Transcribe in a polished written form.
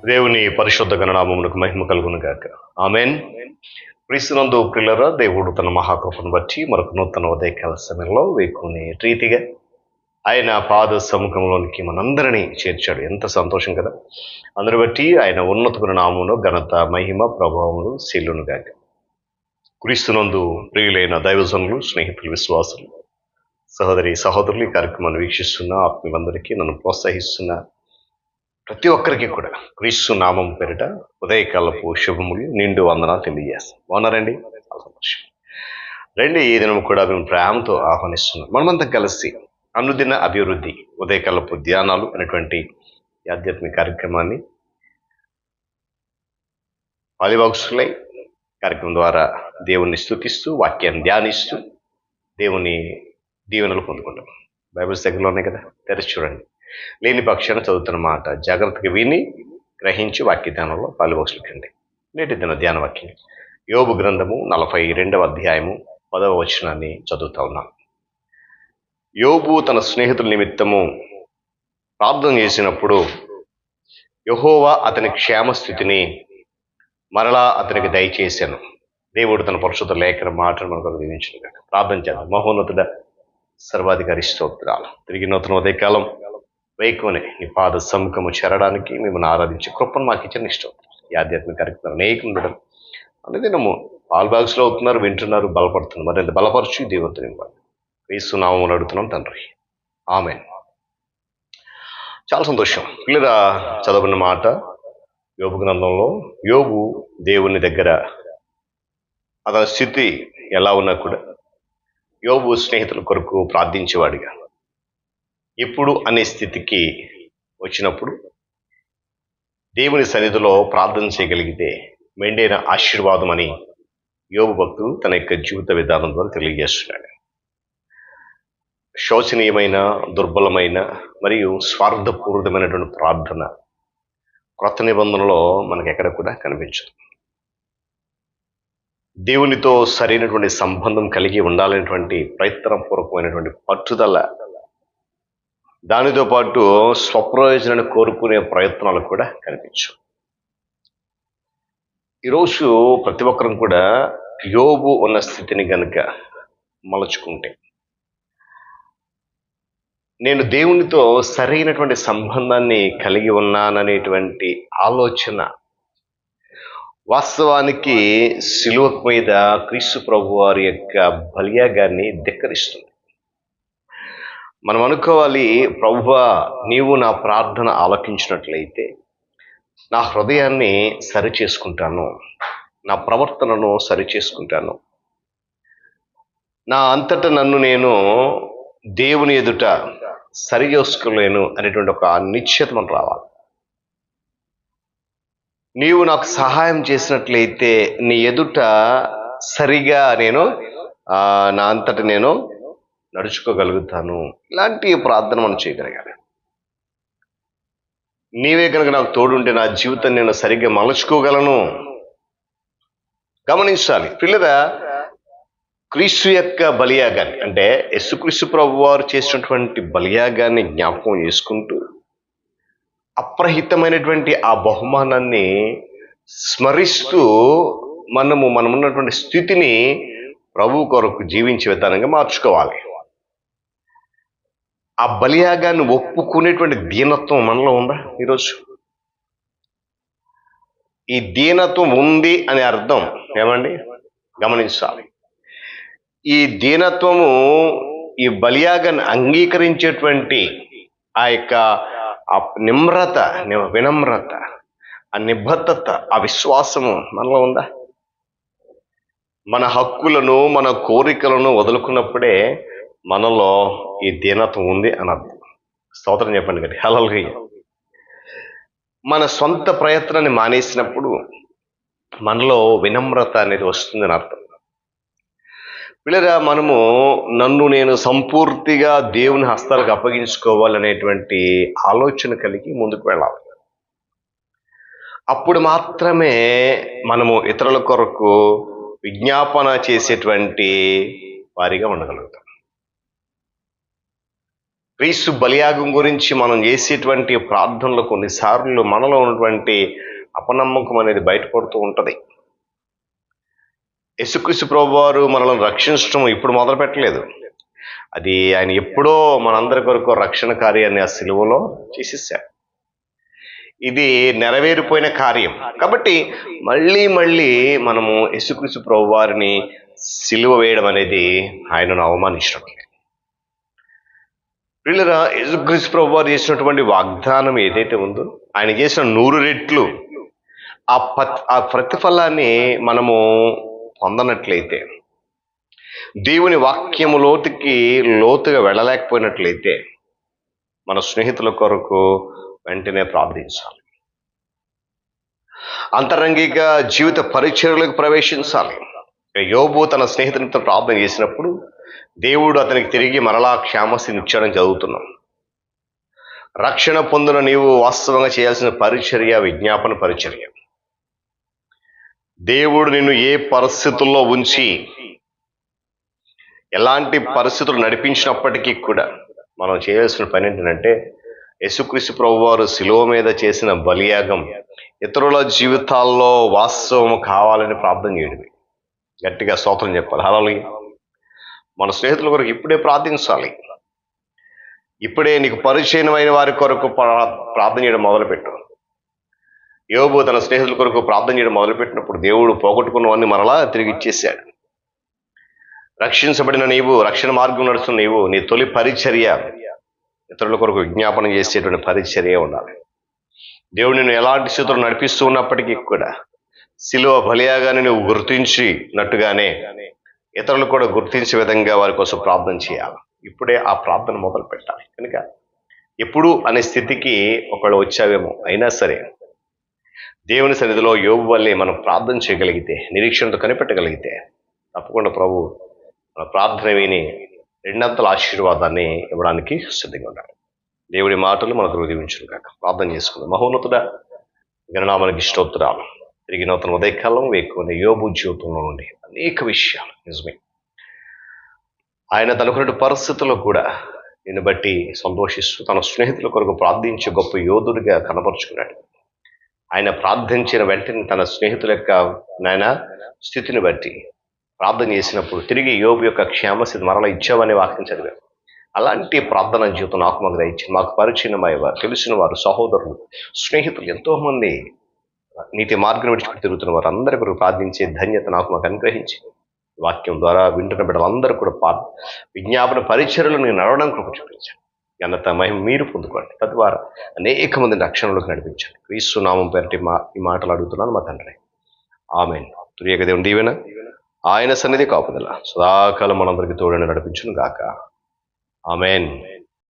దేవుని పరిశుద్ధ గణనామమునకు మహిమ కలుగును గాక. ఆమేన్. క్రీస్తునందు ప్రియులారా, దేవుడు తన మహాకృపను బట్టి మరొక నూతన ఉదయకాల సమయంలో వేకునే రీతిగా ఆయన పాద సముఖంలోనికి మనందరినీ చేర్చాడు. ఎంత సంతోషం కదా. అందరి బట్టి ఆయన ఉన్నతమైన నామమును ఘనత మహిమ ప్రభావములు శీలును గాక. క్రీస్తునందు ప్రియులైన దైవజనులు, స్నేహితులు, విశ్వాసులు, సహోదరి సహోదరులు, ఈ కార్యక్రమాన్ని వీక్షిస్తున్న ఆత్మీయులందరికీ, నన్ను ప్రోత్సహిస్తున్న ప్రతి ఒక్కరికి కూడా క్రీస్తు నామం పేరిట ఉదయకాలపు శుభములు, నిండు వందనాలు తెలియజేస్తాం. బాగున్నారండి? చాలా సంతోషం. రండి, ఈ దినం కూడా మేము ప్రేమతో ఆహ్వానిస్తున్నాం. మనమంతా కలిసి అనుదిన అభివృద్ధి ఉదయకాలపు ధ్యానాలు అనేటువంటి ఈ ఆధ్యాత్మిక కార్యక్రమాన్ని పాలిభాగస్తులై కార్యక్రమం ద్వారా దేవుణ్ణి స్తుతిస్తూ, వాక్యాన్ని ధ్యానిస్తూ దేవుని దీవెనలు పొందుకుంటాం. బైబిల్స్ దగ్గరలో ఉన్నాయి కదా, తెరిచి చూడండి. లేని పక్షాన చదువుతున్న మాట జాగ్రత్తగా విని గ్రహించి వాక్య ధ్యానంలో పాలుభాగస్తులకండి. నేటి దిన ధ్యాన వాక్యం యోబు గ్రంథము 42వ అధ్యాయము 10వ వచనాన్ని చదువుతా ఉన్నాను. యోబు తన స్నేహితుల నిమిత్తము ప్రార్థన చేసినప్పుడు యెహోవా అతని క్షేమస్థితిని మరలా అతనికి దయచేశాను. దేవుడు తన పరిశుద్ధ లేఖన మాటను మనకు దీవించును. ప్రార్థన చేద్దాం. మహోన్నతుడ, సర్వాధికారి స్తోత్రాలు. తిరిగి నూతన ఉదయకాలం వేకునే నీ పాద సముఖము చేరడానికి మిమ్మల్ని ఆరాధించి కృపను మాకు ఇచ్చిన ఇష్టం. ఈ ఆధ్యాత్మిక కార్యక్రమం అనేకం ఉండడం అనేది పాల్బాగ్స్లో అవుతున్నారు, వింటున్నారు, బలపడుతున్నారు. మరి ఎంత బలపరచు దేవుడిని ఇవ్వాలి. క్రీస్తు నామములో అడుగుతున్నాం తండ్రి, ఆమేన్. చాలా సంతోషం. పిల్లరా, చదవబడిన మాట యోబు గ్రంథంలో యోబు దేవుని దగ్గర అతని స్థితి ఎలా ఉన్నా కూడా యోబు స్నేహితుల కొరకు ప్రార్థించేవాడిగా ఇప్పుడు అనే స్థితికి వచ్చినప్పుడు దేవుని సన్నిధిలో ప్రార్థన చేయగలిగితే మెండైన ఆశీర్వాదం అని యోబు భక్తుడు తన యొక్క జీవిత విధానం ద్వారా తెలియజేస్తున్నాడు. శోచనీయమైన, దుర్బలమైన మరియు స్వార్థపూరితమైనటువంటి ప్రార్థన క్రొత్త నిబంధనలో మనకు ఎక్కడ కూడా కనిపించదు. దేవునితో సరైనటువంటి సంబంధం కలిగి ఉండాలనేటువంటి ప్రయత్నపూర్వకమైనటువంటి పట్టుదల, దానితో పాటు స్వప్రయోజనాన్ని కోరుకునే ప్రయత్నాలు కూడా కనిపించవు. ఈరోజు ప్రతి ఒక్కరం కూడా యోబు ఉన్న స్థితిని గనుక మలుచుకుంటే, నేను దేవునితో సరైనటువంటి సంబంధాన్ని కలిగి ఉన్నాననేటువంటి ఆలోచన వాస్తవానికి సిలువ మీద క్రీస్తు ప్రభు వారి యొక్క బలియాగాన్ని ధిక్కరిస్తుంది. మనం అనుకోవాలి, ప్రభువా నీవు నా ప్రార్థన ఆలకించినట్లయితే నా హృదయాన్ని సరిచేసుకుంటాను, నా ప్రవర్తనను సరిచేసుకుంటాను, నా అంతటా నన్ను నేను దేవుని ఎదుట సరి చేసుకోలేను అనేటువంటి ఒక నిశ్చయత మనం రావాలి. నీవు నాకు సహాయం చేసినట్లయితే నీ ఎదుట సరిగా నేను నా అంతటా నేను నడుచుకోగలుగుతాను. ఇలాంటి ప్రార్థన మనం చేయగలగాలి. నీవే కనుక నాకు తోడుంటే నా జీవితాన్ని నేను సరిగ్గా మలుచుకోగలను. గమనించాలి పిల్లరా, క్రీస్తు యొక్క బలియాగాన్ని, అంటే యేసుక్రీస్తు ప్రభు వారు చేసినటువంటి బలియాగాన్ని జ్ఞాపకం చేసుకుంటూ అప్రహితమైనటువంటి ఆ బహుమానాన్ని స్మరిస్తూ మనమున్నటువంటి స్థితిని ప్రభు కొరకు జీవించే విధానంగా మార్చుకోవాలి. ఆ బలియాగాన్ని ఒప్పుకునేటువంటి దీనత్వం మనలో ఉందా ఈరోజు? ఈ దీనత్వం ఉంది అనే అర్థం ఏమండి? గమనించాలి. ఈ దీనత్వము, ఈ బలియాగాన్ని అంగీకరించేటువంటి ఆ యొక్క ఆ నిమ్రత, వినమ్రత, ఆ నిబద్ధత, ఆ విశ్వాసము మనలో ఉందా? మన హక్కులను, మన కోరికలను వదులుకున్నప్పుడే మనలో ఈ దీనత్వం ఉంది అని అర్థం. స్తోత్రం చెప్పండి కదా, హల్లెలూయా. మన సొంత ప్రయత్నాన్ని మానేసినప్పుడు మనలో వినమ్రత అనేది వస్తుందని అర్థం. పిల్లరా, మనము నన్ను నేను సంపూర్తిగా దేవుని హస్తాలకు అప్పగించుకోవాలనేటువంటి ఆలోచన కలిగి ముందుకు వెళ్ళాలి. అప్పుడు మాత్రమే మనము ఇతరుల కొరకు విజ్ఞాపన చేసేటువంటి వారిగా ఉండగలుగుతాం. క్రీస్తు బలియాగం గురించి మనం చేసేటువంటి ప్రార్థనలు కొన్నిసార్లు మనలో ఉన్నటువంటి అపనమ్మకం అనేది బయటపడుతూ ఉంటుంది. యేసుక్రీస్తు ప్రభువారు మనల్ని రక్షించడం ఇప్పుడు మొదలు పెట్టలేదు. అది ఆయన ఎప్పుడో మనందరి కొరకు రక్షణ కార్యాన్ని ఆ సిలువలో చేసేసాడు. ఇది నెరవేరిపోయిన కార్యం కాబట్టి మళ్ళీ మళ్ళీ మనము యేసుక్రీస్తు ప్రభువారిని సిలువ వేయడం అనేది ఆయనను అవమానించడం. వీళ్ళరా యేసుక్రీస్తు ప్రభువారు చేసినటువంటి వాగ్దానం ఏదైతే ఉందో, ఆయన చేసిన 100 రెట్లు ఆ ప్రతిఫలాన్ని మనము పొందనట్లయితే, దేవుని వాక్యము లోతుగా వెళ్ళలేకపోయినట్లయితే, మన స్నేహితుల కొరకు వెంటనే ప్రార్థించాలి. అంతరంగిక జీవిత పరిచర్యలకు ప్రవేశించాలి. యోబు తన స్నేహితునితో ప్రార్థన చేసినప్పుడు దేవుడు అతనికి తిరిగి మరలా క్షేమస్థితిని ఇచ్చాడని చదువుతున్నాం. రక్షణ పొందిన నీవు వాస్తవంగా చేయాల్సిన పరిచర్య విజ్ఞాపన పరిచర్య. దేవుడు నిన్ను ఏ పరిస్థితుల్లో ఉంచి ఎలాంటి పరిస్థితులు నడిపించినప్పటికీ కూడా మనం చేయాల్సిన పని ఏంటంటే, యేసుక్రీస్తు ప్రభువారు శిలువ మీద చేసిన బలియాగం ఇతరుల జీవితాల్లో వాస్తవం కావాలని ప్రార్థన చేయడమే. గట్టిగా స్తోత్రం చెప్పాలి. హల్లెలూయా. మన స్నేహితుల కొరకు ఇప్పుడే ప్రార్థించాలి. ఇప్పుడే నీకు పరిచయమైన వారి కొరకు ప్రార్థన చేయడం మొదలుపెట్టు. యోబు తన స్నేహితుల కొరకు ప్రార్థన చేయడం మొదలుపెట్టినప్పుడు దేవుడు పోగొట్టుకున్నవన్నీ మరలా తిరిగి ఇచ్చేశాడు. రక్షించబడిన నీవు, రక్షణ మార్గం నడుస్తున్న నీవు, నీ తొలి పరిచర్య ఇతరుల కొరకు విజ్ఞాపనం చేసేటువంటి పరిచర్య ఉండాలి. దేవుడు నిన్ను ఎలాంటి స్థితులు నడిపిస్తూ ఉన్నప్పటికీ కూడా శిలువ బలియాగానే నువ్వు గుర్తించినట్టుగానే ఇతరులు కూడా గుర్తించే విధంగా వారి కోసం ప్రార్థన చేయాలి. ఇప్పుడే ఆ ప్రార్థన మొదలు పెట్టాలి. కనుక ఎప్పుడు అనే స్థితికి ఒకళ్ళు వచ్చావేమో, అయినా సరే దేవుని సన్నిధిలో యోబు వల్లే మనం ప్రార్థన చేయగలిగితే, నిరీక్షణతో కనిపెట్టగలిగితే తప్పకుండా ప్రభు మన ప్రార్థన విని రెండంతల ఆశీర్వాదాన్ని ఇవ్వడానికి సిద్ధంగా ఉన్నాడు. దేవుడి మాటలు మనకు దీవించును కాక. ప్రార్థన చేసుకుందాం. మహోన్నతుడా, గణనామానికి స్తోత్రాలు. తిరిగి నూతన ఉదయకాలం వేకునే యోబు జీవితంలో నుండి అనేక విషయాలు నిజమే ఆయన తనకున్న పరిస్థితుల్లో కూడా నిన్ను బట్టి సంతోషిస్తూ తన స్నేహితుల కొరకు ప్రార్థించే గొప్ప యోధుడిగా కనపరుచుకున్నాడు. ఆయన ప్రార్థించిన వెంటనే తన స్నేహితుల యొక్క నాయన స్థితిని బట్టి ప్రార్థన చేసినప్పుడు తిరిగి యోబు యొక్క క్షేమస్థితి మరలా ఇచ్చావనే వాక్యం చదివాం. అలాంటి ప్రార్థన జీవితం మాకు దయచేయండి. మాకు పరిచయం అయ్యేవారు, తెలిసిన వారు, సహోదరులు, స్నేహితులు ఎంతోమంది నీతి మార్గం విడిచిపెట్టి తిరుగుతున్న వారు అందరి కొరకు ప్రార్థించే ధన్యత మాకు అనుగ్రహించి వాక్యం ద్వారా వింటున్న బిడ్డలందరూ కూడా విజ్ఞాపన పరిచర్యలు నేను నడవడం కృప చూపించండి. ఘనత మహిమ మీరు పొందుకోండి. తద్వారా అనేక మంది రక్షణలోకి నడిపించండి. క్రీస్తు నామం పేరటి ఈ మాటలు అడుగుతున్నాను మా తండ్రి. ఆమేన్. త్రియేక దేవుని దీవెన, ఆయన సన్నిధి కాపుదల సదాకాలం మనందరికీ తోడని నడిపించును గాక. ఆమేన్.